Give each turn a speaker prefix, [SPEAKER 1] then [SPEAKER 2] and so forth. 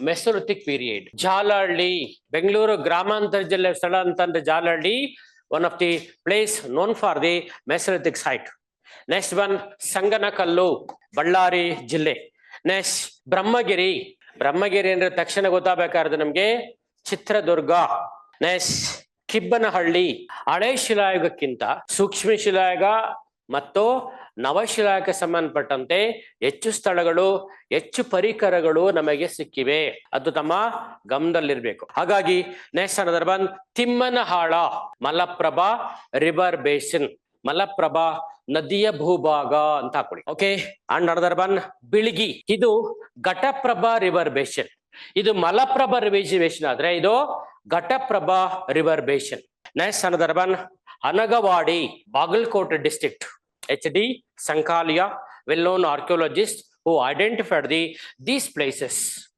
[SPEAKER 1] Mesolithic period. Jalalli, Bengaluru Gramantar Jilla Salantan Jalalli, one of the place known for the Mesolithic site. Next one, Sanganakallu, Ballari Jille. Next, Brahmagiri. Brahmagiri ಅಂದ್ರೆ ತಕ್ಷಣ ಗೊತ್ತಾಗಬೇಕಾದ್ರೆ ನಮಗೆ Chitradurga. Next Kibbanahalli. ಹಳೆ ಶಿಲಾಯುಗಕ್ಕಿಂತ ಸೂಕ್ಷ್ಮ ಶಿಲಾಯುಗ ಮತ್ತು ನವಶಿಲಾಯುಗಕ್ಕೆ ಸಂಬಂಧಪಟ್ಟಂತೆ ಹೆಚ್ಚು ಸ್ಥಳಗಳು, ಹೆಚ್ಚು ಪರಿಕರಗಳು ನಮಗೆ ಸಿಕ್ಕಿವೆ. ಅದು ತಮ್ಮ ಗಮನದಲ್ಲಿರ್ಬೇಕು. ಹಾಗಾಗಿ ನೆಕ್ಸ್ಟ್ ಅನ್ನೋದ್ರ ಬಂದ್ ತಿಮ್ಮನಹಾಳ, ಮಲಪ್ರಭಾ ರಿವರ್ ಬೇಸಿನ್, ಮಲಪ್ರಭಾ ನದಿಯ ಭೂಭಾಗ ಅಂತ ಹಾಕೊಳ್ಳಿ. Okay. And another one Biligi, ಇದು ಘಟಪ್ರಭಾ ರಿವರ್ ಬೇಸಿನ್. ಇದು ಮಲಪ್ರಭಾ ರಿವರ್ ಆದ್ರೆ ಇದು Ghataprabha river basin. Next another one Anagawadi, Bagalkote district. HD Sankalia, well-known archaeologist who identified these places.